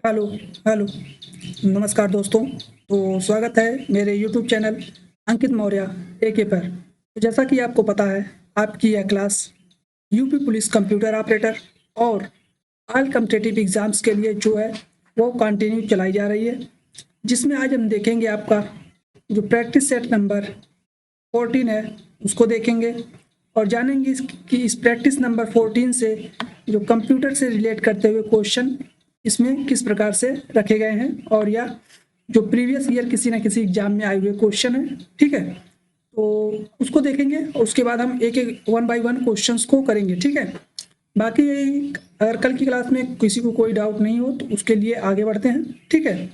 Hello hello. नमस्कार दोस्तों। तो स्वागत है मेरे यूट्यूब चैनल अंकित मौर्य एके पर। तो जैसा कि आपको पता है, आपकी यह class UP police computer operator और ऑल कॉम्पिटिटिव एग्जाम्स के लिए जो है वो कंटिन्यू चलाई जा रही है, जिसमें आज हम देखेंगे आपका जो प्रैक्टिस सेट नंबर 14 है उसको देखेंगे और जानेंगे कि इस प्रैक्टिस नंबर 14 से जो कंप्यूटर से रिलेट करते हुए क्वेश्चन इसमें किस प्रकार से रखे गए हैं और या जो प्रीवियस ईयर किसी न किसी एग्जाम में आए हुए क्वेश्चन है। ठीक है, तो उसको देखेंगे और उसके बाद हम एक एक 1 बाय 1 क्वेश्चंस को करेंगे। ठीक है, बाकी अगर कल की क्लास में किसी को कोई डाउट नहीं हो तो उसके लिए आगे बढ़ते हैं। ठीक है,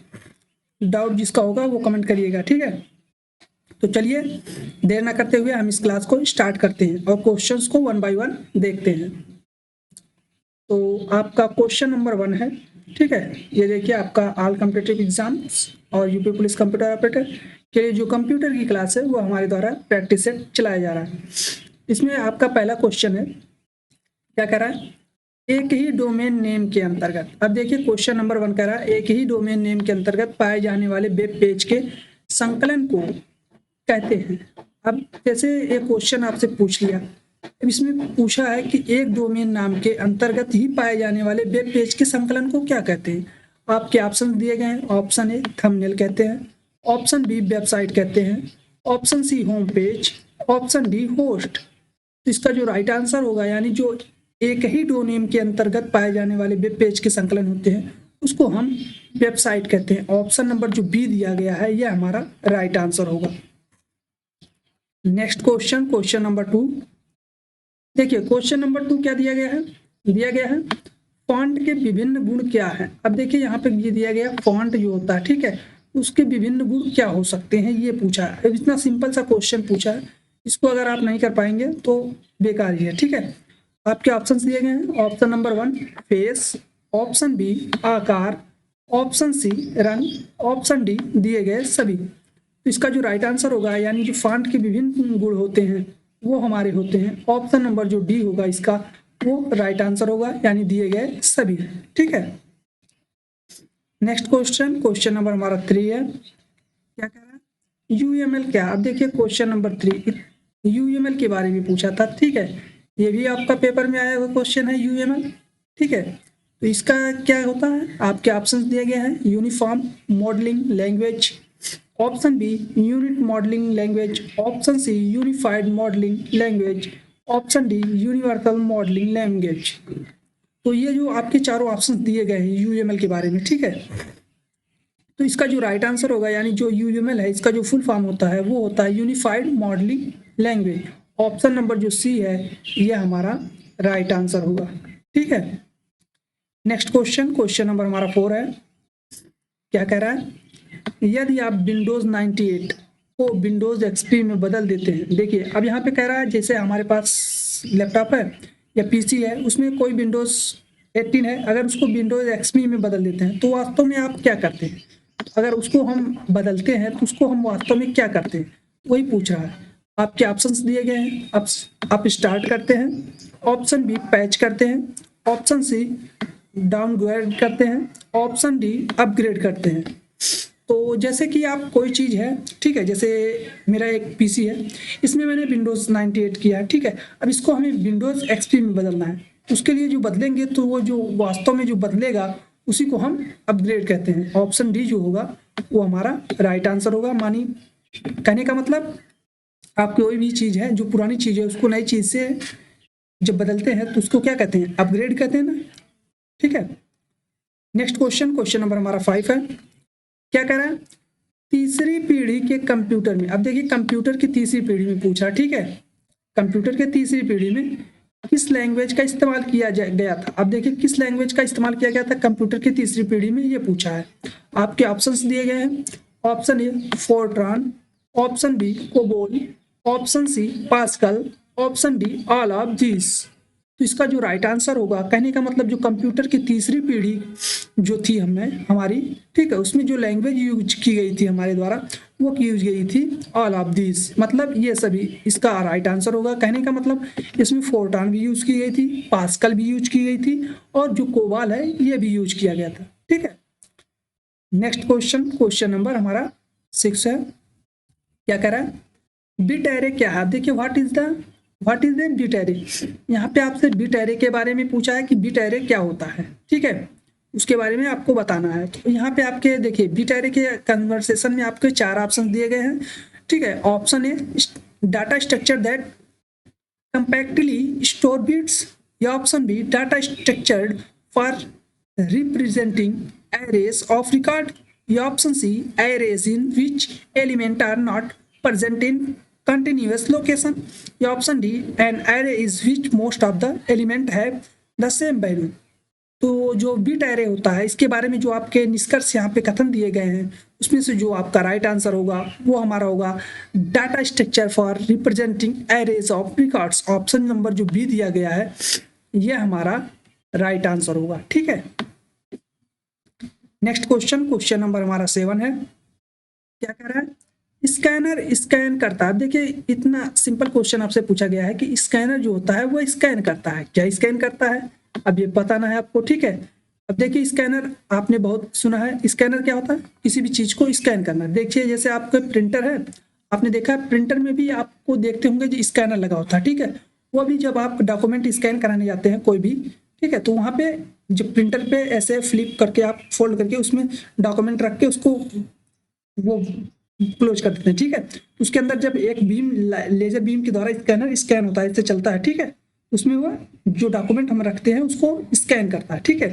डाउट जिसका होगा वो कमेंट करिएगा। ठीक है, तो चलिए देर ना करते हुए हम इस क्लास को स्टार्ट करते हैं और क्वेश्चंस को 1 बाय 1 देखते हैं। तो आपका क्वेश्चन नंबर 1 है। ठीक है, ये देखिए आपका ऑल कॉम्पिटिटिव एग्जाम्स और यूपी पुलिस कंप्यूटर ऑपरेटर के लिए जो कंप्यूटर की क्लास है वो हमारे द्वारा प्रैक्टिस सेट चलाया जा रहा है। इसमें आपका पहला क्वेश्चन है, क्या कह रहा है, एक ही डोमेन नेम के अंतर्गत। अब देखिए क्वेश्चन नंबर 1 कह रहा है एक ही डोमेन नेम के अंतर्गत पाए जाने वाले वेब पेज के संकलन को कहते हैं। अब जैसे एक क्वेश्चन आपसे पूछ लिया, अब इसमें पूछा है कि एक डोमेन नाम के अंतर्गत ही पाए जाने वाले वेब पेज के संकलन को क्या कहते हैं। आपके ऑप्शन दिए गए हैं। ऑप्शन ए थंबनेल कहते हैं, ऑप्शन बी वेबसाइट कहते हैं, option C home page, option D host. तो इसका जो राइट आंसर होगा, यानी जो एक ही डोमेन के अंतर्गत पाए जाने वाले वेब पेज के संकलन होते हैं उसको हम वेबसाइट कहते हैं। ऑप्शन नंबर जो बी दिया गया है यह हमारा राइट आंसर होगा। Next question, question number 2। देखिए क्वेश्चन नंबर 2 क्या दिया गया है, दिया गया है फॉन्ट के विभिन्न गुण क्या है। अब देखिए यहाँ पे ये दिया गया फॉन्ट जो होता है, ठीक है, उसके विभिन्न गुण क्या हो सकते हैं ये पूछा है। अब इतना सिंपल सा क्वेश्चन पूछा है, इसको अगर आप नहीं कर पाएंगे तो बेकार ही है। ठीक है, आपके ऑप्शन दिए गए हैं। Option number 1 face, option B आकार, ऑप्शन सी रंग, ऑप्शन डी दिए गए सभी। तो इसका जो राइट आंसर होगा, यानी जो फॉन्ट के विभिन्न गुण होते हैं वो हमारे होते हैं ऑप्शन नंबर जो डी होगा, इसका वो राइट आंसर होगा, यानी दिए गए सभी। ठीक है, नेक्स्ट क्वेश्चन, क्वेश्चन नंबर हमारा 3 है। क्या कह रहा है, यूएमएल क्या। अब देखिए क्वेश्चन नंबर 3 यूएमएल के बारे में पूछा था। ठीक है, ये भी आपका पेपर में आया हुआ क्वेश्चन है यूएमएल। ठीक है, तो इसका क्या होता है, आपके ऑप्शन दिए गए हैं uniform modelling language, option B unit modelling language, option C unified modelling language, option D universal modelling language. तो ये जो आपके चारों ऑप्शन दिए गए हैं यूएमएल के बारे में, ठीक है, तो इसका जो राइट आंसर होगा, यानी जो यूएमएल है इसका जो फुल फॉर्म होता है वो होता है unified modelling language. Option number जो सी है ये हमारा राइट आंसर होगा। ठीक है, नेक्स्ट क्वेश्चन, क्वेश्चन नंबर हमारा 4 है। क्या कह रहा है, यदि आप विंडोज 98 को विंडोज एक्सपी में बदल देते हैं। देखिए अब यहाँ पे कह रहा है जैसे हमारे पास लैपटॉप है या पीसी है, उसमें कोई विंडोज 18 है, अगर उसको विंडोज एक्सपी में बदल देते हैं तो वास्तव में आप क्या करते हैं। अगर उसको हम बदलते हैं तो उसको हम वास्तव में क्या करते हैं, वही पूछ रहा है। आपके ऑप्शंस दिए गए हैं, अब आप स्टार्ट करते हैं। ऑप्शन बी पैच करते हैं, ऑप्शन सी डाउनग्रेड करते हैं, ऑप्शन डी अपग्रेड करते हैं। तो जैसे कि आप कोई चीज़ है, ठीक है, जैसे मेरा एक पीसी है, इसमें मैंने विंडोज 98 किया है। ठीक है, अब इसको हमें विंडोज एक्सपी में बदलना है। उसके लिए जो बदलेंगे तो वो जो वास्तव में जो बदलेगा उसी को हम अपग्रेड कहते हैं। ऑप्शन डी जो होगा वो हमारा राइट आंसर होगा। मानी कहने का मतलब आप कोई भी चीज़ है जो पुरानी चीज़ है उसको नई चीज़ से जब बदलते हैं तो उसको क्या कहते हैं, अपग्रेड कहते हैं ना। ठीक है, नेक्स्ट क्वेश्चन, क्वेश्चन नंबर हमारा 5 है। क्या कह रहा है, तीसरी पीढ़ी के कंप्यूटर में। अब देखिए कंप्यूटर की तीसरी पीढ़ी में पूछा। ठीक है, कंप्यूटर के तीसरी पीढ़ी में किस लैंग्वेज का इस्तेमाल किया गया था। अब देखिए किस लैंग्वेज का इस्तेमाल किया गया था कंप्यूटर की तीसरी पीढ़ी में, ये पूछा है। आपके ऑप्शंस दिए गए हैं। Option A Fortran, option B COBOL, option C Pascal, option D all of this. तो इसका जो राइट आंसर होगा, कहने का मतलब जो कंप्यूटर की तीसरी पीढ़ी जो थी हमारी, ठीक है, उसमें जो लैंग्वेज यूज की गई थी हमारे द्वारा वो यूज गई थी ऑल ऑफ दिस, मतलब ये सभी। इसका राइट आंसर होगा। कहने का मतलब इसमें फोर्ट्रान भी यूज की गई थी, पास्कल भी यूज की गई थी और जो कोबाल है ये भी यूज किया गया था। ठीक है, नेक्स्ट क्वेश्चन नंबर हमारा 6 है। क्या कह रहा है, बिट एरे क्या है। देखिए what is the bit array. यहाँ पे आपसे बिट एरे के बारे में पूछा है कि बिट एरे क्या होता है, ठीक है, उसके बारे में आपको बताना है। तो यहाँ पे आपके देखिए बिट एरे के कन्वर्सेशन में आपके 4 ऑप्शन दिए गए हैं, ठीक है। Option A data structure that compactly store bits, या option B data structured for representing arrays of record, या option C arrays in which element are not present in continuous location, या option D an array is which most of the element have the same value। तो जो bit array होता है इसके बारे में जो आपके निष्कर्ष यहाँ पे कथन दिए गए हैं उसमें से जो आपका राइट आंसर होगा वो हमारा होगा data structure for representing arrays of records. Option number जो बी दिया गया है ये हमारा राइट आंसर होगा, ठीक है। नेक्स्ट क्वेश्चन नंबर हमारा 7 है। क्या कह रहा है, स्कैनर स्कैन करता है। देखिए इतना सिंपल क्वेश्चन आपसे पूछा गया है कि स्कैनर जो होता है वो स्कैन करता है। क्या स्कैन करता है अब ये बताना है आपको, ठीक है। अब देखिए स्कैनर आपने बहुत सुना है, स्कैनर क्या होता है, किसी भी चीज को स्कैन करना। देखिए जैसे आपका प्रिंटर है, आपने देखा है प्रिंटर में भी आपको देखते होंगे जो स्कैनर लगा होता है, ठीक है। वो भी जब आप डॉक्यूमेंट स्कैन कराने जाते हैं कोई भी, ठीक है, तो वहाँ पे जो प्रिंटर पे ऐसे फ्लिप करके आप फोल्ड करके उसमें डॉक्यूमेंट रख के उसको वो क्लोज कर देते हैं, ठीक है। उसके अंदर जब एक बीम लेजर बीम के द्वारा स्कैनर स्कैन होता है, इससे चलता है, ठीक है। उसमें वो जो डॉक्यूमेंट हम रखते हैं उसको स्कैन करता है, ठीक है।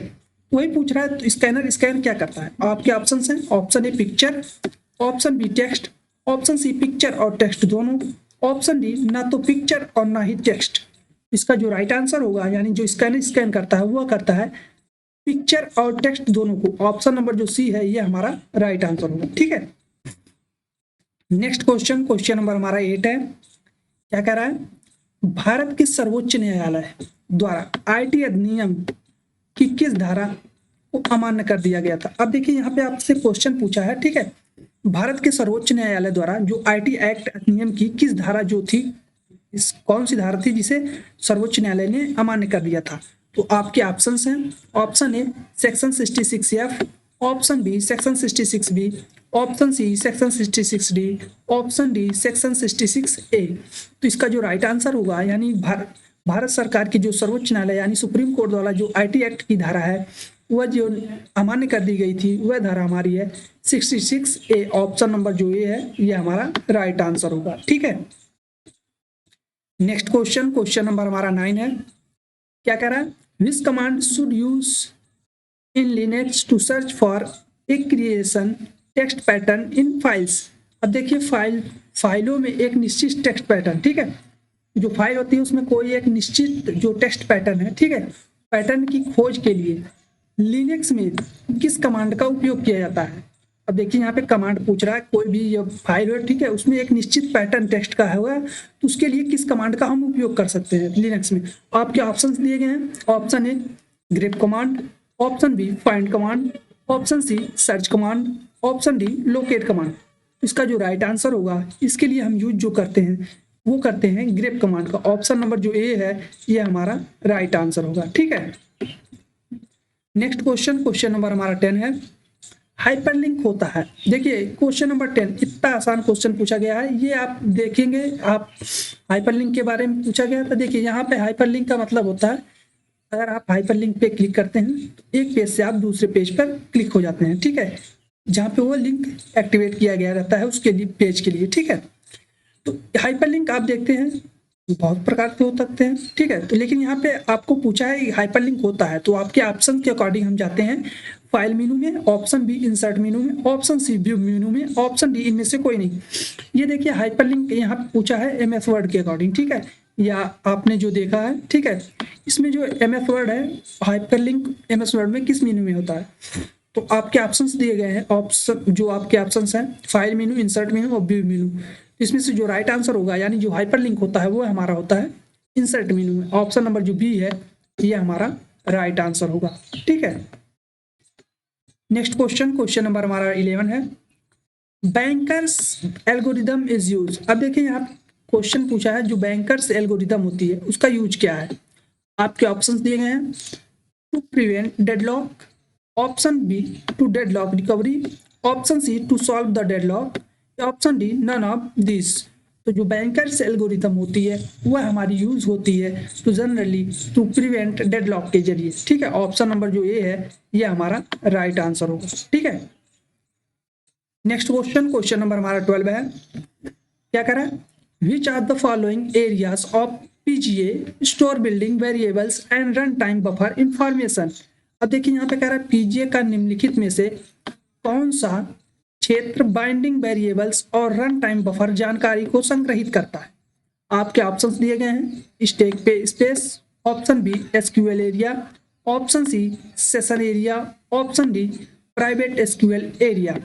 वही पूछ रहा है तो स्कैनर स्कैन क्या करता है। आपके ऑप्शन हैं, option A picture, option B text, option C picture और टेक्स्ट दोनों, ऑप्शन डी ना तो पिक्चर और ना ही टेक्स्ट। इसका जो राइट आंसर होगा यानी जो स्कैनर स्कैन करता है वो करता है पिक्चर और टेक्स्ट दोनों को। ऑप्शन नंबर जो सी है ये हमारा राइट आंसर होगा, ठीक है। नेक्स्ट क्वेश्चन नंबर हमारा 8 है। क्या कह रहा है, भारत के सर्वोच्च न्यायालय द्वारा आईटी अधिनियम की किस धारा को अमान्य कर दिया गया था। अब देखिए यहाँ पे आपसे क्वेश्चन पूछा है, ठीक है, भारत के सर्वोच्च न्यायालय द्वारा जो आईटी एक्ट अधिनियम की किस धारा जो थी, इस कौन सी धारा थी जिसे सर्वोच्च न्यायालय ने अमान्य कर दिया था। तो आपके ऑप्शंस हैं, option A section 66F, option B section 66B, option C section 66D, option D section 66A। तो इसका जो राइट आंसर होगा यानी भारत सरकार की जो सर्वोच्च न्यायालय यानी सुप्रीम कोर्ट द्वारा जो आईटी एक्ट की धारा है वह जो अमान्य कर दी गई थी वह धारा हमारी है 66A। ऑप्शन नंबर जो ये है ये हमारा राइट आंसर होगा, ठीक है। नेक्स्ट क्वेश्चन नंबर हमारा 9 है। क्या कह रहा है, which command should use in Linux to search for a creation text pattern in files. अब देखिए फाइलों में एक निश्चित टेक्स्ट पैटर्न, ठीक है, जो फाइल होती है उसमें कोई एक निश्चित जो टेक्स्ट पैटर्न है, ठीक है, पैटर्न की खोज के लिए लिनक्स में किस कमांड का उपयोग किया जाता है। अब देखिए यहाँ पे कमांड पूछ रहा है, कोई भी ये फाइल है, ठीक है, उसमें एक निश्चित पैटर्न टेक्स्ट का होगा तो उसके लिए किस कमांड का हम उपयोग कर सकते हैं लिनक्स में। आपके ऑप्शन दिए गए हैं, option A grep command, option B find command, option C search command, option D locate command. इसका जो राइट आंसर होगा इसके लिए हम यूज जो करते हैं वो करते हैं ग्रेप कमांड का। ऑप्शन नंबर जो ए है ये हमारा राइट आंसर होगा, ठीक है। नेक्स्ट क्वेश्चन नंबर हमारा 10 है। हाइपरलिंक होता है। देखिए क्वेश्चन नंबर 10 इतना आसान क्वेश्चन पूछा गया है, ये आप देखेंगे आप हाइपरलिंक के बारे में पूछा गया था। देखिए यहाँ पे हाइपरलिंक का मतलब होता है अगर आप हाइपरलिंक पे क्लिक करते हैं तो एक पेज से आप दूसरे पेज पर क्लिक हो जाते हैं, ठीक है, जहाँ पे वो लिंक एक्टिवेट किया गया रहता है उसके लिए पेज के लिए, ठीक है। तो हाइपरलिंक आप देखते हैं बहुत प्रकार के हो सकते हैं, ठीक है। तो लेकिन यहाँ पे आपको पूछा है हाइपरलिंक होता है तो आपके ऑप्शन के अकॉर्डिंग हम जाते हैं फाइल मेनू में, ऑप्शन बी इंसर्ट मेनू में, ऑप्शन सी व्यू मेनू में, ऑप्शन डी इनमें से कोई नहीं। ये देखिए हाइपरलिंक यहाँ पे पूछा है एमएस वर्ड के अकॉर्डिंग, ठीक है, या आपने जो देखा है, ठीक है, इसमें जो एमएस वर्ड है हाइपरलिंक एमएस वर्ड में किस मेनू में होता है। तो आपके ऑप्शंस दिए गए हैं, ऑप्शन जो आपके ऑप्शंस हैं फाइल मेनू, इंसर्ट मेनू और व्यू मेनू। इसमें से जो राइट आंसर होगा यानी जो हाइपरलिंक होता है वो हमारा होता है इंसर्ट मेनू में। ऑप्शन नंबर जो बी है ये हमारा राइट आंसर होगा, ठीक है। नेक्स्ट क्वेश्चन नंबर हमारा 11 है। Bankers algorithm is use. अब देखिए यहाँ क्वेश्चन पूछा है जो बैंकर्स एल्गोरिदम होती है उसका यूज क्या है। आपके ऑप्शंस दिए गए हैं to prevent deadlock, option B to deadlock recovery, option C to solve the deadlock, option D none of this. तो जो बैंकर्स एल्गोरिथम होती है वह हमारी यूज होती है तो जनरली टू प्रिवेंट डेडलॉक के जरिए, ठीक है। ऑप्शन नंबर जो ए है ये हमारा राइट आंसर होगा, ठीक है। नेक्स्ट क्वेश्चन, क्वेश्चन नंबर हमारा 12 है। क्या कह रहा है, which are the following areas of PGA store building variables and run time buffer information. अब देखिए यहाँ पे कह रहा है पीजीए का निम्नलिखित में से कौन सा क्षेत्र बाइंडिंग वेरिएबल्स और रन टाइम बफर जानकारी को संग्रहित करता है। आपके ऑप्शंस दिए गए हैं, स्टैक पे space, option B SQL area, option C session area, option D private SQL area.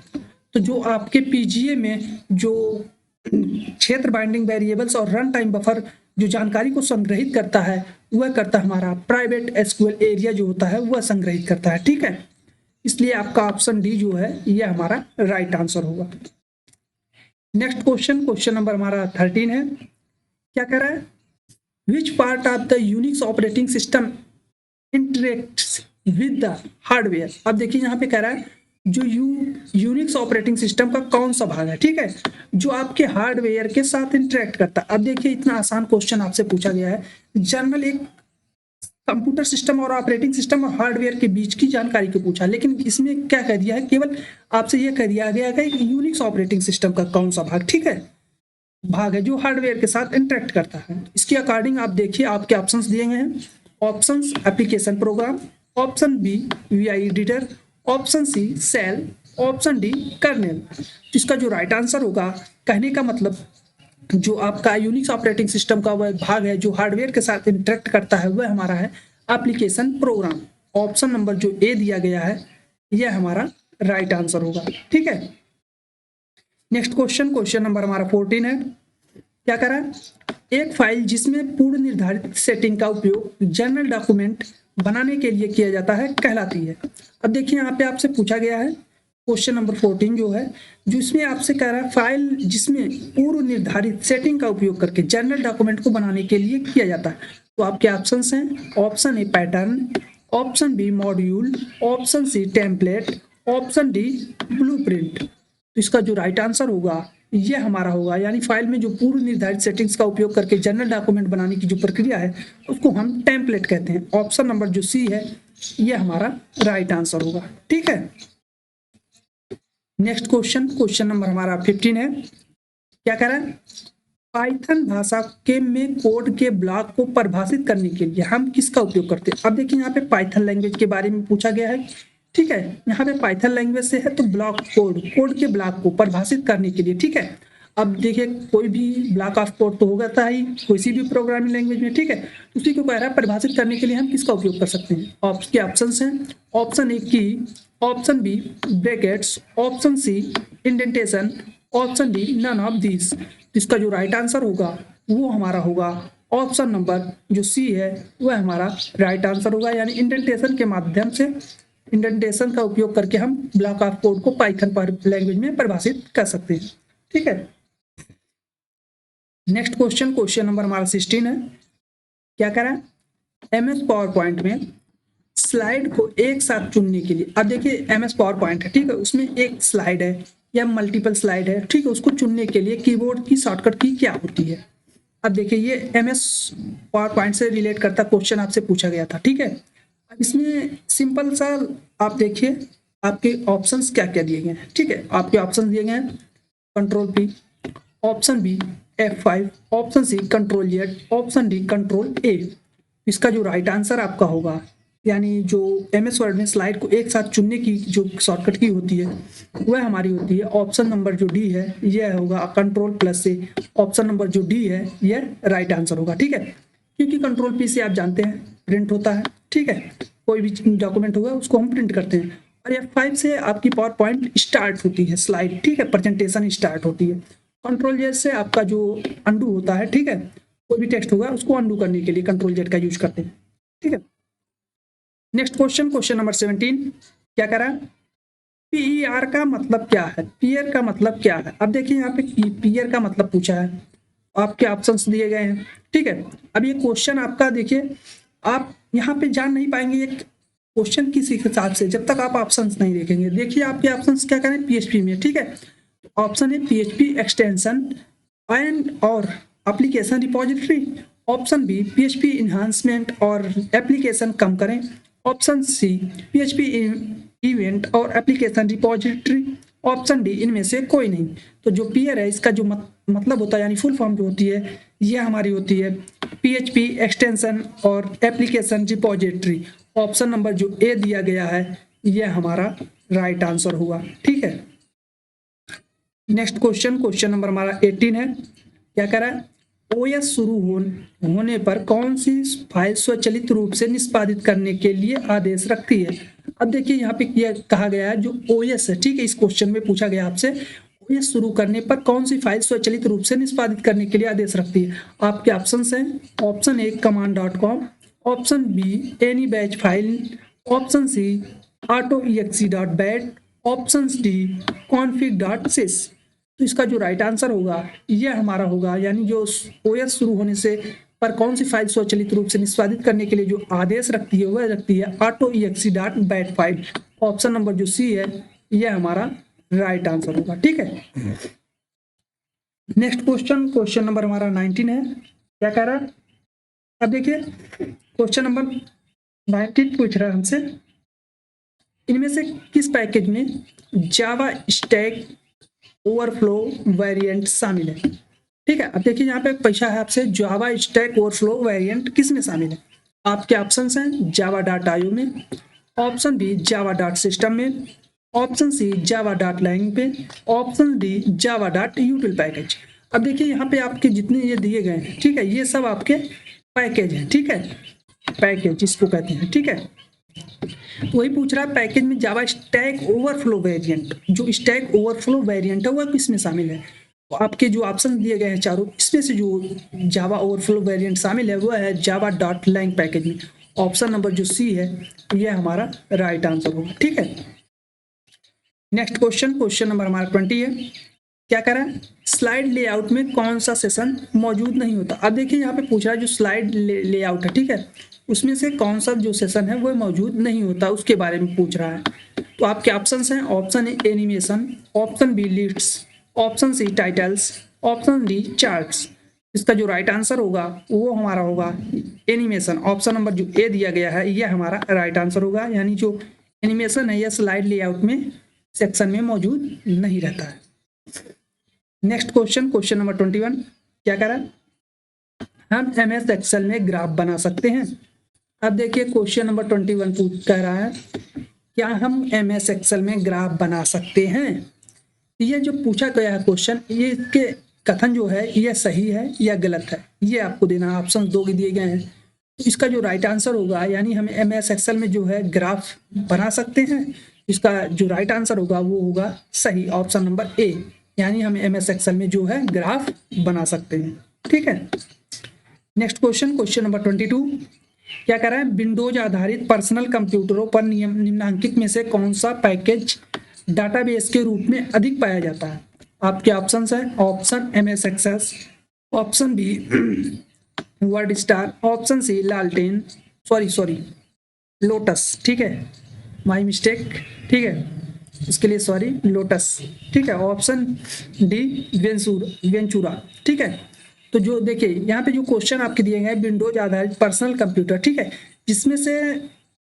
तो जो आपके पीजीए में जो क्षेत्र बाइंडिंग वेरिएबल्स और रन टाइम बफर जो जानकारी को संग्रहित करता है वह करता है हमारा प्राइवेट एसक्यूएल एरिया जो होता है वह संग्रहित करता है, ठीक है। इसलिए आपका ऑप्शन डी जो है यह हमारा राइट आंसर होगा। नेक्स्ट क्वेश्चन, क्वेश्चन नंबर हमारा 13 है। क्या कह रहा है, which part of the Unix operating system interacts with the hardware. अब देखिए यहाँ पे कह रहा है जो यूनिक्स ऑपरेटिंग सिस्टम का कौन सा भाग है, ठीक है, जो आपके हार्डवेयर के साथ इंटरेक्ट करता है। अब देखिए इतना आसान क्वेश्चन आपसे पूछा गया है, जनरल एक कंप्यूटर सिस्टम और ऑपरेटिंग सिस्टम और हार्डवेयर के बीच की जानकारी को पूछा, लेकिन इसमें क्या कह दिया है, केवल आपसे यह कह दिया गया है कि यूनिक्स ऑपरेटिंग सिस्टम का कौन सा भाग, ठीक है, भाग है जो हार्डवेयर के साथ इंटरेक्ट करता है। इसके अकॉर्डिंग आप देखिए आपके ऑप्शंस दिए गए हैं, options application program, option B VI editor, option C shell, option D kernel. इसका जो राइट आंसर होगा, कहने का मतलब जो आपका यूनिक्स ऑपरेटिंग सिस्टम का वह भाग है जो हार्डवेयर के साथ इंटरेक्ट करता है वह हमारा है एप्लीकेशन प्रोग्राम। ऑप्शन नंबर जो ए दिया गया है यह हमारा राइट आंसर होगा, ठीक है। नेक्स्ट क्वेश्चन, क्वेश्चन नंबर हमारा 14 है। क्या कह रहा है, एक फाइल जिसमें पूर्व निर्धारित सेटिंग का उपयोग जनरल डॉक्यूमेंट बनाने के लिए किया जाता है कहलाती है। अब देखिए यहाँ पे आपसे पूछा गया है क्वेश्चन नंबर 14 जो है, जो इसमें आपसे कह रहा है फाइल जिसमें पूर्व निर्धारित सेटिंग का उपयोग करके जनरल डॉक्यूमेंट को बनाने के लिए किया जाता है। तो आपके ऑप्शंस हैं, option A pattern, option B module, option C template, option D blueprint. तो इसका जो राइट आंसर होगा ये हमारा होगा, यानी फाइल में जो पूर्व निर्धारित सेटिंग्स का उपयोग करके जनरल डॉक्यूमेंट बनाने की जो प्रक्रिया है उसको हम टेम्पलेट कहते हैं। ऑप्शन नंबर जो सी है ये हमारा राइट आंसर होगा, ठीक है। नेक्स्ट क्वेश्चन, क्वेश्चन नंबर हमारा 15 है। क्या कह रहा है, पाइथन भाषा के में कोड के ब्लॉक को परिभाषित करने के लिए हम किसका उपयोग करते हैं। अब देखिए यहाँ पे पाइथन लैंग्वेज के बारे में पूछा गया है, ठीक है। यहाँ पे पाइथन लैंग्वेज से है तो ब्लॉक कोड के ब्लॉक को परिभाषित करने के लिए, ठीक है। अब देखिए कोई भी ब्लॉक ऑफ कोड तो होगा था ही किसी भी प्रोग्रामिंग लैंग्वेज में, ठीक है। उसी को कह रहा है परिभाषित करने के लिए हम किसका उपयोग कर सकते हैं। आपके ऑप्शंस हैं, option A key, option B brackets, option C indentation, option D none of this. इसका जो राइट आंसर होगा वो हमारा होगा ऑप्शन नंबर जो सी है वह हमारा राइट आंसर होगा, यानी इंडेंटेशन के माध्यम से, इंडेंटेशन का उपयोग करके हम ब्लॉक ऑफ कोड को पाइथन लैंग्वेज में परिभाषित कर सकते हैं, ठीक है। नेक्स्ट क्वेश्चन, क्वेश्चन नंबर हमारा 16 है। क्या कह रहा है, एमएस पावर पॉइंट में स्लाइड को एक साथ चुनने के लिए। अब देखिए एमएस पावर पॉइंट है, ठीक है, उसमें एक स्लाइड है या मल्टीपल स्लाइड है, ठीक है, उसको चुनने के लिए कीबोर्ड की शॉर्टकट की क्या होती है। अब देखिए ये एमएस पावर पॉइंट से रिलेट करता क्वेश्चन आपसे पूछा गया था, ठीक है। अब इसमें सिंपल सा आप देखिए आपके ऑप्शंस क्या क्या दिए गए हैं, ठीक है। आपके ऑप्शन दिए गए हैं control P, option B F5, option C control Z, option D control A. इसका जो राइट आंसर आपका होगा, यानी जो एमएस वर्ड में स्लाइड को एक साथ चुनने की जो शॉर्टकट की होती है वह हमारी होती है ऑप्शन नंबर जो डी है यह होगा कंट्रोल प्लस से। ऑप्शन नंबर जो डी है यह राइट आंसर होगा, ठीक है, क्योंकि कंट्रोल पी से आप जानते हैं प्रिंट होता है, ठीक है, कोई भी डॉक्यूमेंट होगा उसको हम प्रिंट करते हैं। और F5 से आपकी पावर पॉइंट स्टार्ट होती है स्लाइड, ठीक है, प्रेजेंटेशन स्टार्ट होती है। कंट्रोल जेड से आपका जो अंडू होता है, ठीक है, कोई भी टेक्स्ट होगा उसको अंडू करने के लिए कंट्रोल जेड का यूज करते हैं, ठीक है। Next question, question number 17। क्या कह रहा है, पीईआर का मतलब क्या है, पीयर का मतलब क्या है। अब देखिए यहाँ पे पीयर का मतलब पूछा है, आपके ऑप्शंस दिए गए हैं, ठीक है। अब ये क्वेश्चन आपका देखिए आप यहाँ पे जान नहीं पाएंगे ये क्वेश्चन किस हिसाब से, जब तक आप ऑप्शंस नहीं देखेंगे। देखिए आपके ऑप्शंस क्या करें पीएचपी में, ठीक है। ऑप्शन है पीएचपी एक्सटेंशन एंड और application repository. Option B PHP enhancement और एप्लीकेशन कम करें। ऑप्शन सी पीएचपी इवेंट और एप्लीकेशन रिपोजिटरी। ऑप्शन डी इनमें से कोई नहीं। तो जो पीयर है इसका जो मतलब होता है यानी फुल फॉर्म जो होती है ये हमारी होती है पीएचपी एक्सटेंशन और एप्लीकेशन रिपोजिटरी। ऑप्शन नंबर जो ए दिया गया है ये हमारा राइट आंसर हुआ, ठीक है। नेक्स्ट क्वेश्चन नंबर हमारा 18 है। क्या कह रहा है, ओएस शुरू होने पर कौन सी फाइल स्वचालित रूप से निष्पादित करने के लिए आदेश रखती है। अब देखिए यहाँ पे यह कहा गया है जो ओएस है, ठीक है, इस क्वेश्चन में पूछा गया आपसे ओएस शुरू करने पर कौन सी फाइल स्वचालित रूप से निष्पादित करने के लिए आदेश रखती है। आपके ऑप्शन हैं, option A command.com, option B any batch file, option C autoexe.bat, option D config.sys। तो इसका जो राइट आंसर होगा यह हमारा होगा, यानी जो ओएस शुरू होने से पर कौन सी फाइल स्वचालित रूप से निष्पादित करने के लिए जो आदेश रखती है वह रखती है autoexe.bat फाइल। ऑप्शन नंबर जो सी है यह हमारा राइट आंसर होगा, ठीक है। नेक्स्ट क्वेश्चन नंबर हमारा 19 है। क्या कह रहा है, अब देखिए क्वेश्चन नंबर 19 पूछ रहा है हमसे, इनमें से किस पैकेज में जावा स्टैक ओवरफ्लो वेरिएंट शामिल है, ठीक है। अब देखिए यहाँ पे पैसा है आपसे जावा स्टैक ओवरफ्लो वेरिएंट किस में शामिल है। आपके ऑप्शंस हैं java.io में, ऑप्शन बी java.system में, ऑप्शन सी java.lang पे, ऑप्शन डी java.util पैकेज। अब देखिए यहाँ पे आपके जितने ये दिए गए हैं, ठीक है, ये सब आपके पैकेज हैं, ठीक है, पैकेज इसको कहते हैं, ठीक है। वही पूछ रहा है पैकेज में जावा स्टैक ओवरफ्लो वेरिएंट, जो स्टैक ओवरफ्लो वेरिएंट है वह किस में शामिल है। तो आपके जो ऑप्शन दिए गए हैं चारों, इसमें से जो जावा ओवरफ्लो वेरिएंट शामिल है वह है java.lang पैकेज में। ऑप्शन नंबर जो सी है यह हमारा राइट आंसर होगा, ठीक है। नेक्स्ट क्वेश्चन नंबर हमारा 20 है। क्या कह रहा है, स्लाइड लेआउट में कौन सा सेशन मौजूद नहीं होता। अब देखिए यहाँ पे पूछ रहा है जो स्लाइड लेआउट है, ठीक है, उसमें से कौन सा जो सेशन है वो मौजूद नहीं होता उसके बारे में पूछ रहा है। तो आपके ऑप्शंस हैं, option A animation, option B lists, option C titles, option D charts. इसका जो राइट आंसर होगा वो हमारा होगा एनिमेशन। ऑप्शन नंबर जो ए दिया गया है यह हमारा राइट आंसर होगा, यानी जो एनिमेशन है यह स्लाइड लेआउट में सेक्शन में मौजूद नहीं रहता है। Next question number 21। क्या कह रहा है, हम MS एक्सेल में ग्राफ बना सकते हैं। अब देखिए क्वेश्चन नंबर 21 कह रहा है क्या हम MS एक्सेल में ग्राफ बना सकते हैं। ये जो पूछा गया है क्वेश्चन, ये इसके कथन जो है यह सही है या गलत है, ये आपको देना। ऑप्शन दो के दिए गए हैं, तो इसका जो राइट आंसर होगा यानी हम MS एक्सेल में जो है ग्राफ बना सकते हैं, इसका जो राइट आंसर होगा वो होगा सही, ऑप्शन नंबर ए, यानी हम MS एक्सेल में जो है ग्राफ बना सकते हैं, ठीक है। Next question number 22। क्या कह रहा है, विंडोज आधारित पर्सनल कंप्यूटरों पर निम्नलिखित में से कौन सा पैकेज डाटाबेस के रूप में अधिक पाया जाता है। आपके ऑप्शंस हैं, option MS Access, option B WordStar, option C लालटेन सॉरी लोटस, ठीक है, माई मिस्टेक, ठीक है, इसके लिए सॉरी लोटस, ठीक है, ऑप्शन डी वेंचुरा, ठीक है। तो जो देखिए यहाँ पे जो क्वेश्चन आपके दिए गए विंडोज आधारित पर्सनल कंप्यूटर, ठीक है, जिसमें से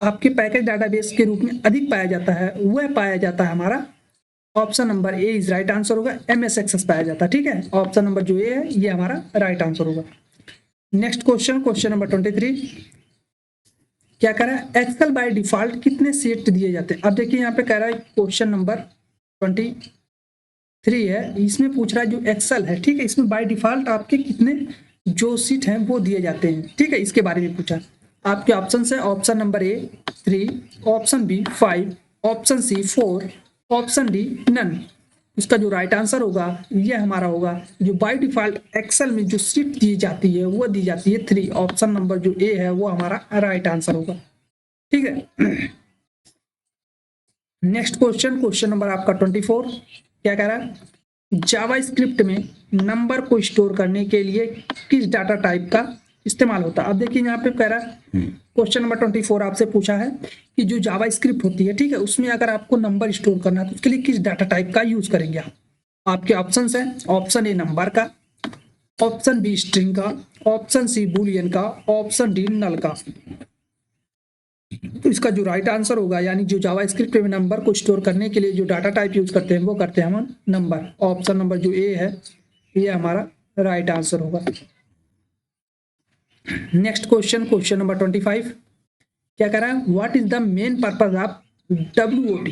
आपके पैकेज डाटाबेस के रूप में अधिक पाया जाता है वह पाया जाता है हमारा option number A is right answer होगा, MS एक्सेस पाया जाता है, ठीक है। ऑप्शन नंबर जो ए है ये हमारा राइट आंसर होगा। Next question number 23। क्या कह रहा है, एक्सेल बाय डिफॉल्ट कितने सीट दिए जाते हैं। अब देखिए यहाँ पे कह रहा है क्वेश्चन नंबर 23 है, इसमें पूछ रहा है जो एक्सेल है, ठीक है, इसमें बाय डिफॉल्ट आपके कितने जो सीट हैं वो दिए जाते हैं, ठीक है, इसके बारे में पूछा। आपके ऑप्शन है, option number A 3, option B 5, option C 4, option D none. इसका जो राइट आंसर होगा ये हमारा होगा जो बाय डिफॉल्ट एक्सेल में जो सीट दी जाती है वो दी जाती है 3, ऑप्शन नंबर जो ए है वो हमारा राइट आंसर होगा, ठीक है। नेक्स्ट क्वेश्चन नंबर आपका 24। क्या कह रहा है, जावा स्क्रिप्ट में नंबर को स्टोर करने के लिए किस डाटा टाइप का इस्तेमाल होता है। अब देखिए यहाँ पे कह रहा है क्वेश्चन नंबर 24 आपसे पूछा है कि जो जावा स्क्रिप्ट होती है, ठीक है, उसमें अगर आपको नंबर स्टोर करना है तो उसके लिए किस डाटा टाइप का यूज करेंगे आप। आपके ऑप्शंस हैं, ऑप्शन ए नंबर का, ऑप्शन बी स्ट्रिंग का, ऑप्शन सी बूलियन का, ऑप्शन डी नल का। तो इसका जो राइट आंसर होगा, यानी जो जावा स्क्रिप्ट में नंबर को स्टोर करने के लिए जो डाटा टाइप यूज करते हैं वो करते हैं हम नंबर। ऑप्शन नंबर जो ए है ये हमारा राइट आंसर होगा। नेक्स्ट क्वेश्चन, क्वेश्चन नंबर 25 क्या कह रहा है, what is the main purpose of WOT,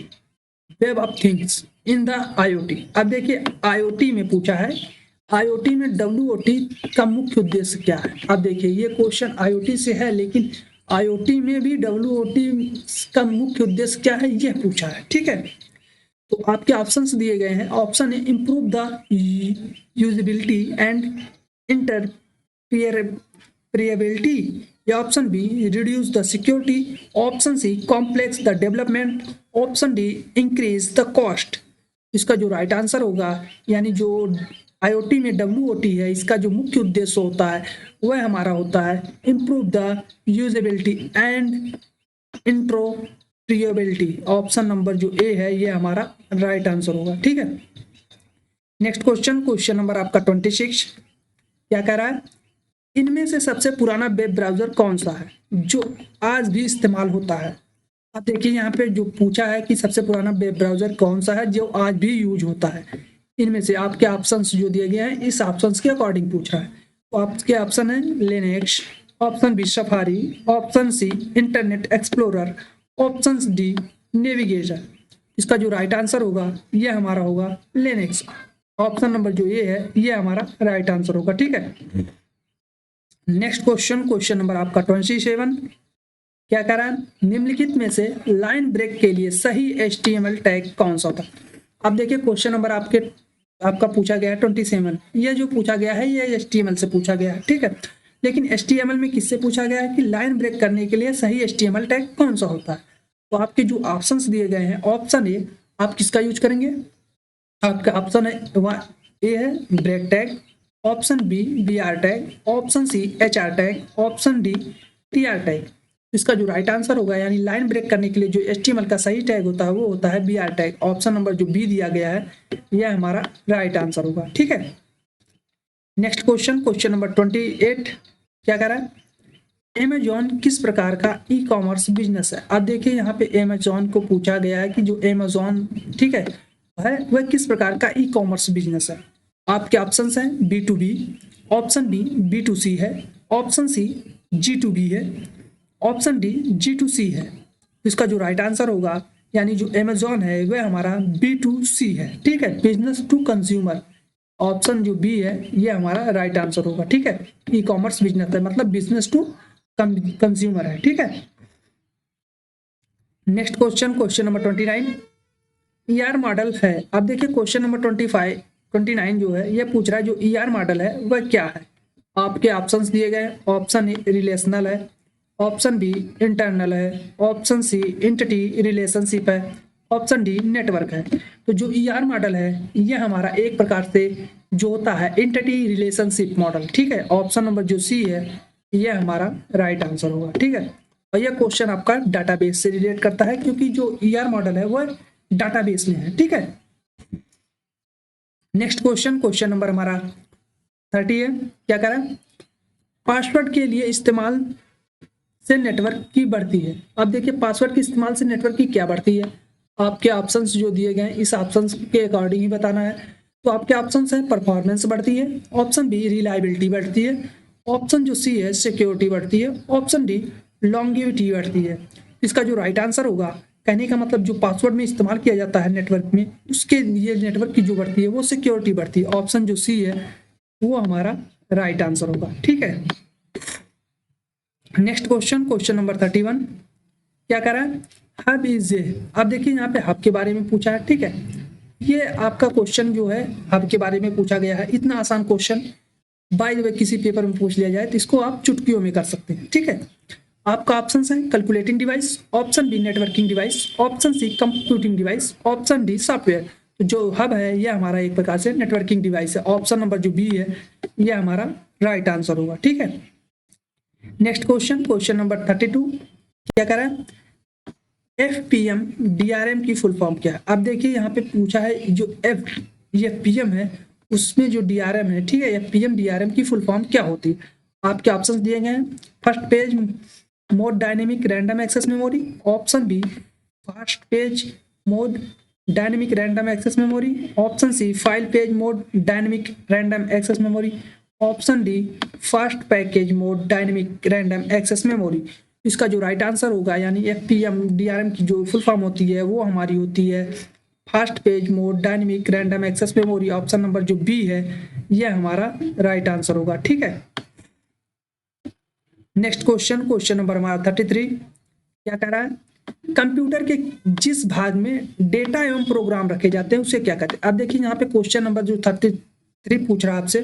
web of things, in the IoT। अब देखिए IoT में पूछा है, IoT में WOT का मुख्य उद्देश्य क्या है। अब देखिए ये क्वेश्चन IoT से है, लेकिन IoT में भी WOT का मुख्य उद्देश्य क्या है यह पूछा है, ठीक है। तो आपके ऑप्शंस दिए गए हैं। Option A improve the usability and interoperability, या option B reduce the security, option C complex the development, option D increase the cost. इसका जो राइट आंसर होगा, यानी जो IoT में WOT है इसका जो मुख्य उद्देश्य होता है वह हमारा होता है improve the usability and interoperability. Option number जो ए है ये हमारा राइट आंसर होगा, ठीक है। नेक्स्ट क्वेश्चन, क्वेश्चन नंबर आपका 26 क्या कह रहा है, इनमें से सबसे पुराना वेब ब्राउजर कौन सा है जो आज भी इस्तेमाल होता है। अब देखिए यहाँ पे जो पूछा है कि सबसे पुराना वेब ब्राउजर कौन सा है जो आज भी यूज होता है। इनमें से आपके ऑप्शंस जो दिए गए हैं इस ऑप्शंस के अकॉर्डिंग पूछ रहा है। तो आपके ऑप्शन है Linux, option B Safari, option C Internet Explorer, option D Navigator. इसका जो राइट आंसर होगा ये हमारा होगा लिनक्स। ऑप्शन नंबर जो ये है ये हमारा राइट आंसर होगा, ठीक है। नेक्स्ट क्वेश्चन, क्वेश्चन नंबर आपका 27 क्या कह रहा है, निम्नलिखित में से लाइन ब्रेक के लिए सही HTML टैग कौन सा था। अब देखिए क्वेश्चन नंबर आपका पूछा गया है 27। ये जो पूछा गया है ये HTML से पूछा गया है, ठीक है। लेकिन HTML में किससे पूछा गया है कि लाइन ब्रेक करने के लिए सही HTML टैग कौन सा होता है। तो आपके जो ऑप्शंस दिए गए हैं, ऑप्शन ए आप किसका यूज करेंगे, आपका ऑप्शन ए है break tag, option B BR tag, option C HR tag, option D TR tag. इसका जो राइट आंसर होगा, यानी लाइन ब्रेक करने के लिए जो HTML का सही टैग होता है वो होता है BR टैग। ऑप्शन नंबर जो बी दिया गया है यह हमारा राइट आंसर होगा, ठीक है। नेक्स्ट क्वेश्चन, क्वेश्चन नंबर 28 क्या कह रहा है, Amazon किस प्रकार का ई-कॉमर्स बिजनेस है। अब देखिए यहाँ पे Amazon को पूछा गया है कि जो Amazon, ठीक है, वह किस प्रकार का ई-कॉमर्स बिजनेस है। आपके ऑप्शंस हैं B2B, ऑप्शन बी B2C है, ऑप्शन सी G2B है, ऑप्शन डी G2C है। इसका जो राइट आंसर होगा, यानी जो Amazon है वह हमारा B2C है, ठीक है, बिजनेस टू कंज्यूमर। ऑप्शन जो बी है ये हमारा राइट आंसर होगा, ठीक है। ई-कॉमर्स बिजनेस है मतलब बिजनेस टू कंज्यूमर है, ठीक है। Next question, question number 29 ER model है। अब देखिए क्वेश्चन नंबर 29 जो है ये पूछ रहा है जो ER मॉडल है वह क्या है। आपके ऑप्शंस दिए गए, ऑप्शन ए रिलेशनल है, ऑप्शन बी इंटरनल है, ऑप्शन सी एंटिटी रिलेशनशिप है, ऑप्शन डी नेटवर्क है। तो जो ER मॉडल है ये हमारा एक प्रकार से जो होता है एंटिटी रिलेशनशिप मॉडल, ठीक है। ऑप्शन नंबर जो सी है ये हमारा राइट आंसर होगा, ठीक है। और यह क्वेश्चन आपका डाटाबेस से रिलेट करता है क्योंकि जो ER मॉडल है वह डाटाबेस में है, ठीक है। नेक्स्ट क्वेश्चन, क्वेश्चन नंबर हमारा 30 है क्या कह रहा है, पासवर्ड के लिए इस्तेमाल से नेटवर्क की बढ़ती है। अब देखिए पासवर्ड के इस्तेमाल से नेटवर्क की क्या बढ़ती है। आपके ऑप्शंस जो दिए गए हैं इस ऑप्शंस के अकॉर्डिंग ही बताना है। तो आपके ऑप्शंस हैं परफॉर्मेंस बढ़ती है, ऑप्शन बी रिलायबिलिटी बढ़ती है, ऑप्शन जो सी है सिक्योरिटी बढ़ती है, ऑप्शन डी लॉन्गेविटी बढ़ती है। इसका जो राइट आंसर होगा, कहने का मतलब जो पासवर्ड में इस्तेमाल किया जाता है नेटवर्क में उसके लिए नेटवर्क की जो बढ़ती है वो सिक्योरिटी बढ़ती है। ऑप्शन जो सी है वो हमारा राइट आंसर होगा, ठीक है। नेक्स्ट क्वेश्चन, क्वेश्चन नंबर 31 क्या कह रहा है, हब इज ए। अब देखिए यहाँ पे हब के बारे में पूछा है, ठीक है। ये आपका क्वेश्चन जो है हब के बारे में पूछा गया है। इतना आसान क्वेश्चन बाय द वे किसी पेपर में पूछ लिया जाए तो इसको आप चुटकियों में कर सकते हैं, ठीक है। आपका ऑप्शन है calculating device, option B networking device, option C computing device, option D software. तो जो हब है ये हमारा एक प्रकार से नेटवर्किंग डिवाइस है। ऑप्शन नंबर जो बी है ये हमारा राइट आंसर होगा, ठीक है। नेक्स्ट क्वेश्चन, क्वेश्चन नंबर 32 क्या कह रहा है, FPM DRM की फुल फॉर्म क्या है। अब देखिए यहाँ पे पूछा है जो FPM है उसमें जो DRM है, ठीक है, FPM DRM की फुल फॉर्म क्या होती है। आपके ऑप्शन दिए गए हैं, first page mode dynamic random access memory, option B fast page mode dynamic random access memory, option C file page mode dynamic random access memory, option D fast package mode dynamic random access memory. इसका जो right answer होगा यानी FPM DRM की जो full form होती है वो हमारी होती है fast page mode dynamic random access memory. Option number जो बी है यह हमारा राइट आंसर होगा, ठीक है। नेक्स्ट क्वेश्चन, क्वेश्चन नंबर हमारा 33 क्या कह रहा है, कंप्यूटर के जिस भाग में डेटा एवं प्रोग्राम रखे जाते हैं उसे क्या कहते हैं। अब देखिए यहाँ पे क्वेश्चन नंबर जो 33 पूछ रहा है आपसे,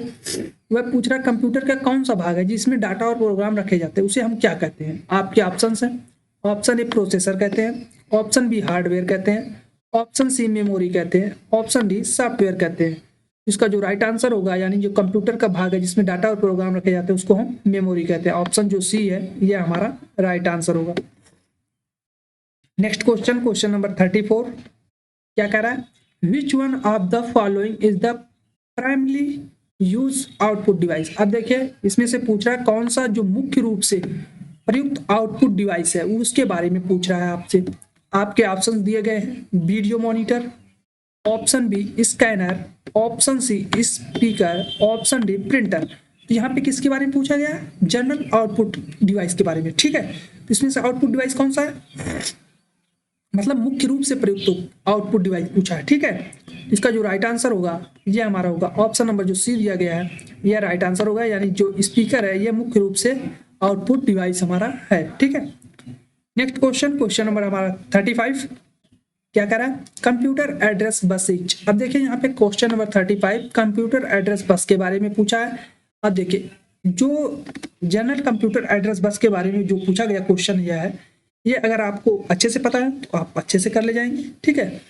वह पूछ रहा है कंप्यूटर का कौन सा भाग है जिसमें डाटा और प्रोग्राम रखे जाते हैं, उसे हम क्या कहते हैं। आपके ऑप्शन है, ऑप्शन ए प्रोसेसर कहते हैं, ऑप्शन बी हार्डवेयर कहते हैं, ऑप्शन सी मेमोरी कहते हैं, ऑप्शन डी सॉफ्टवेयर कहते हैं। इसका जो राइट आंसर होगा यानी जो कंप्यूटर का भाग है जिसमें डाटा और प्रोग्राम रखे जाते हैं उसको हम मेमोरी कहते हैं। ऑप्शन जो सी है यह हमारा राइट आंसर होगा। नेक्स्ट क्वेश्चन, क्वेश्चन नंबर 34 क्या कह रहा है, which one of the following is the primary use output device. अब देखिए इसमें से पूछ रहा है कौन सा जो मुख्य रूप से प्रयुक्त आउटपुट डिवाइस है उसके बारे में पूछ रहा है आपसे। आपके ऑप्शन दिए गए हैं, video monitor, option B scanner, option C speaker, option D printer. तो यहाँ पे किसके बारे में पूछा गया है, जनरल आउटपुट डिवाइस के बारे में, ठीक है। तो इसमें से आउटपुट डिवाइस कौन सा है, मतलब मुख्य रूप से प्रयुक्त आउटपुट डिवाइस पूछा है, ठीक है। इसका जो राइट आंसर होगा ये हमारा होगा ऑप्शन नंबर जो सी दिया गया है यह राइट आंसर होगा, यानी जो स्पीकर है यह मुख्य रूप से आउटपुट डिवाइस हमारा है, ठीक है। नेक्स्ट क्वेश्चन, क्वेश्चन नंबर हमारा 35 क्या कह रहा है, कंप्यूटर एड्रेस बस स्विच। अब देखिए यहाँ पे question number 35 computer address bus के बारे में पूछा है। अब देखिए जो जनरल कंप्यूटर एड्रेस बस के बारे में जो पूछा गया क्वेश्चन यह है, ये अगर आपको अच्छे से पता है तो आप अच्छे से कर ले जाएंगे, ठीक है।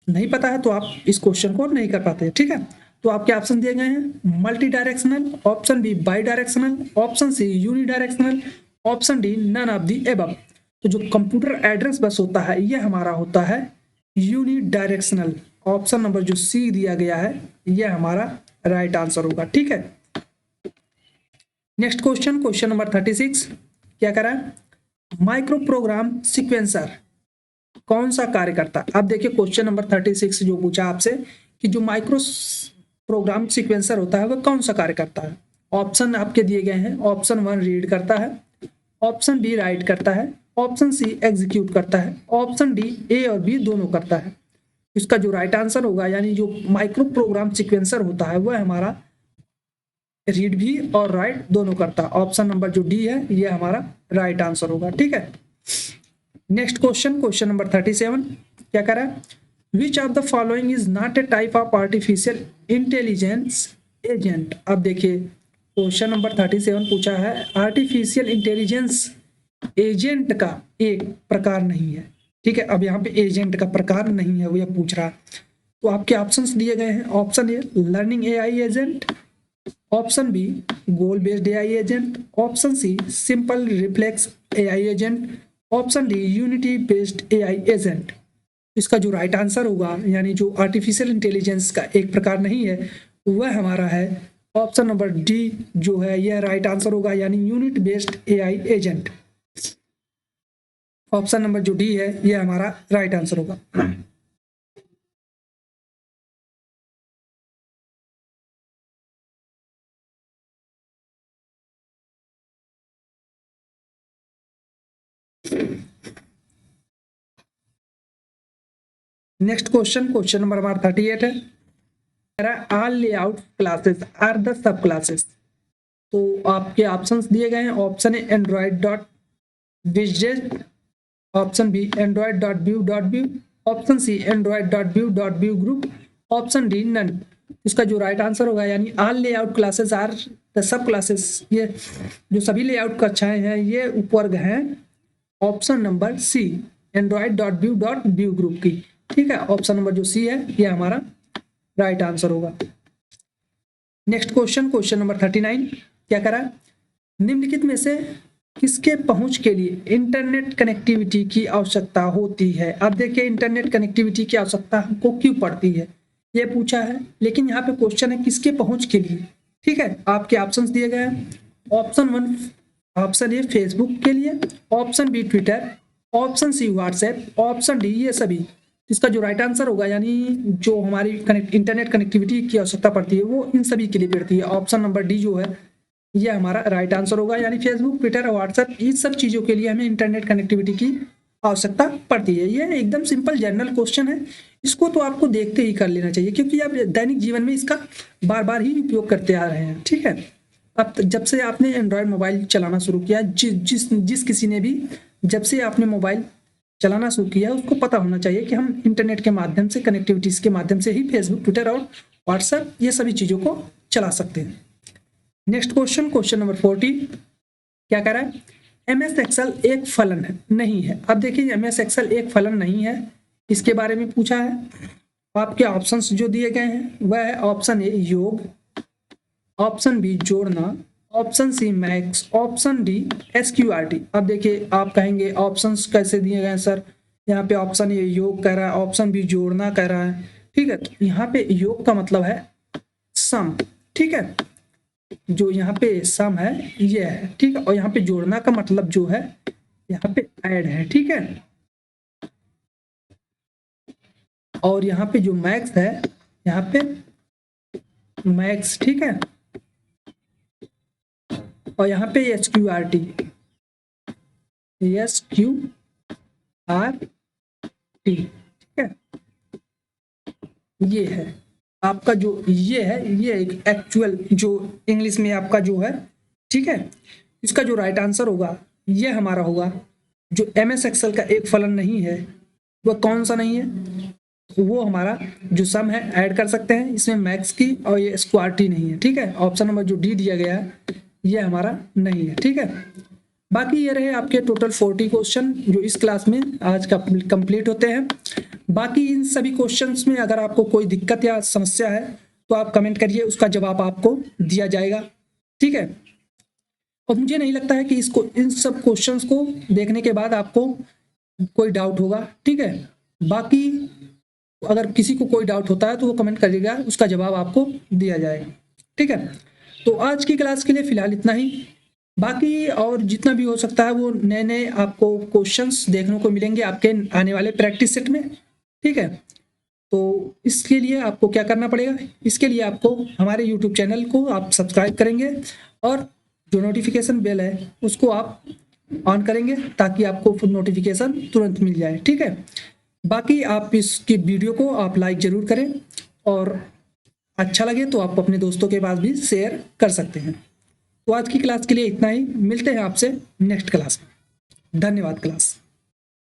नहीं पता है तो आप इस क्वेश्चन को नहीं कर पाते, ठीक है। तो आपके ऑप्शन दिए गए हैं, multidirectional, option B bidirectional, option C unidirectional, option D none of the above. तो जो कंप्यूटर एड्रेस बस होता है ये हमारा होता है यूनि डायरेक्शनल। ऑप्शन नंबर जो सी दिया गया है यह हमारा राइट आंसर होगा, ठीक है। नेक्स्ट क्वेश्चन, क्वेश्चन नंबर 36 क्या कह रहा है, माइक्रो प्रोग्राम सिक्वेंसर कौन सा कार्य करता है। अब देखिए क्वेश्चन नंबर 36 जो पूछा आपसे कि जो माइक्रो प्रोग्राम सिक्वेंसर होता है वह कौन सा कार्य करता है। ऑप्शन आपके दिए गए हैं, ऑप्शन 1 रीड करता है, ऑप्शन बी राइट करता है, ऑप्शन सी एग्जीक्यूट करता है, ऑप्शन डी ए और बी दोनों करता है। इसका जो राइट आंसर होगा यानी जो माइक्रो प्रोग्राम सिक्वेंसर होता है वह हमारा रीड भी और राइट दोनों करता है। ऑप्शन नंबर जो डी है यह हमारा राइट आंसर होगा, ठीक है। नेक्स्ट क्वेश्चन, क्वेश्चन नंबर 37 क्या कह रहा है, which of the following is not a type of artificial intelligence agent. अब देखिए क्वेश्चन नंबर 37 पूछा है आर्टिफिशियल इंटेलिजेंस एजेंट का एक प्रकार नहीं है, ठीक है। अब यहाँ पे एजेंट का प्रकार नहीं है वो यह पूछ रहा है। तो आपके ऑप्शंस दिए गए हैं, option A learning AI agent, option B goal based AI agent, option C simple reflex AI agent, option D unity based AI agent. इसका जो राइट आंसर होगा यानी जो आर्टिफिशियल इंटेलिजेंस का एक प्रकार नहीं है वह हमारा है ऑप्शन नंबर डी जो है यह राइट आंसर होगा, यानी unit based AI agent. Option number जो डी है यह हमारा राइट आंसर होगा। नेक्स्ट क्वेश्चन, क्वेश्चन नंबर हमारा 38 है, all layout classes are the सब क्लासेस। तो आपके ऑप्शंस दिए गए हैं, ऑप्शन ए एंड्रॉइड डॉट विजेट, option B android dot view dot view, option C Android dot view dot view group, option D none. इसका जो राइट आंसर होगा यानी all layout classes are the सब क्लासेस, ये जो सभी लेआउट कक्षाएं हैं ये उपवर्ग हैं option number C Android dot view group की, ठीक है। ऑप्शन नंबर जो सी है ये हमारा राइट आंसर होगा। नेक्स्ट क्वेश्चन, क्वेश्चन नंबर 39 क्या करा, निम्नलिखित में से किसके पहुंच के लिए इंटरनेट कनेक्टिविटी की आवश्यकता होती है। अब देखिए इंटरनेट कनेक्टिविटी की आवश्यकता हमको क्यों पड़ती है ये पूछा है, लेकिन यहाँ पे क्वेश्चन है किसके पहुंच के लिए। ठीक है, आपके ऑप्शंस दिए गए हैं। ऑप्शन 1, ऑप्शन ए फेसबुक के लिए, option B Twitter, option C WhatsApp, option D ये सभी। इसका जो राइट आंसर होगा यानी जो हमारी इंटरनेट कनेक्टिविटी की आवश्यकता पड़ती है वो इन सभी के लिए पड़ती है। ऑप्शन नंबर डी जो है ये हमारा राइट आंसर होगा, यानी फेसबुक, ट्विटर और व्हाट्सएप इन सब चीज़ों के लिए हमें इंटरनेट कनेक्टिविटी की आवश्यकता पड़ती है। ये एकदम सिंपल जनरल क्वेश्चन है, इसको तो आपको देखते ही कर लेना चाहिए क्योंकि आप दैनिक जीवन में इसका बार बार ही उपयोग करते आ रहे हैं। ठीक है, अब जब से आपने एंड्रॉयड मोबाइल चलाना शुरू किया, जिस किसी ने भी जब से आपने मोबाइल चलाना शुरू किया उसको पता होना चाहिए कि हम इंटरनेट के माध्यम से, कनेक्टिविटीज के माध्यम से ही फेसबुक, ट्विटर और व्हाट्सएप ये सभी चीज़ों को चला सकते हैं। नेक्स्ट क्वेश्चन, क्वेश्चन नंबर 40 क्या कह रहा है, MS एक्सेल एक फलन है नहीं है। अब देखिए MS एक्सेल एक फलन नहीं है, इसके बारे में पूछा है। आपके ऑप्शंस जो दिए गए हैं वह है ऑप्शन ए योग, ऑप्शन बी जोड़ना, option C max, option D SQRT। अब देखिए आप कहेंगे ऑप्शंस कैसे दिए गए हैं सर, यहाँ पे ऑप्शन ए योग कह रहा है, ऑप्शन बी जोड़ना कह रहा है। ठीक है, तो यहाँ पे योग का मतलब है सम। ठीक है, जो यहाँ पे सम है ये है। ठीक है, और यहाँ पे जोड़ना का मतलब जो है यहाँ पे ऐड है। ठीक है, और यहाँ पे जो मैक्स है यहाँ पे मैक्स। ठीक है, और यहाँ पे SQRT, ठीक है, ये है आपका जो ये है, ये एक एक्चुअल जो इंग्लिश में आपका जो है। ठीक है, इसका जो राइट आंसर होगा ये हमारा होगा जो MS एक्सेल का एक फलन नहीं है वह कौन सा नहीं है, वो हमारा जो सम है ऐड कर सकते हैं इसमें मैक्स की, और ये SQRT नहीं है। ठीक है, ऑप्शन नंबर जो डी दिया गया है ये हमारा नहीं है। ठीक है, बाकी ये रहे आपके टोटल 40 क्वेश्चन जो इस क्लास में आज का कंप्लीट होते हैं। बाकी इन सभी क्वेश्चंस में अगर आपको कोई दिक्कत या समस्या है तो आप कमेंट करिए, उसका जवाब आपको दिया जाएगा। ठीक है, और मुझे नहीं लगता है कि इसको इन सब क्वेश्चंस को देखने के बाद आपको कोई डाउट होगा। ठीक है, बाकी अगर किसी को कोई डाउट होता है तो वो कमेंट करिएगा, उसका जवाब आपको दिया जाएगा। ठीक है, तो आज की क्लास के लिए फिलहाल इतना ही। बाकी और जितना भी हो सकता है वो नए नए आपको क्वेश्चंस देखने को मिलेंगे आपके आने वाले प्रैक्टिस सेट में। ठीक है, तो इसके लिए आपको क्या करना पड़ेगा, इसके लिए आपको हमारे YouTube चैनल को आप सब्सक्राइब करेंगे और जो नोटिफिकेशन बेल है उसको आप ऑन करेंगे ताकि आपको नोटिफिकेशन तुरंत मिल जाए। ठीक है, बाकी आप इसकी वीडियो को आप लाइक ज़रूर करें और अच्छा लगे तो आप अपने दोस्तों के पास भी शेयर कर सकते हैं। तो आज की क्लास के लिए इतना ही, मिलते हैं आपसे नेक्स्ट क्लास में। धन्यवाद क्लास।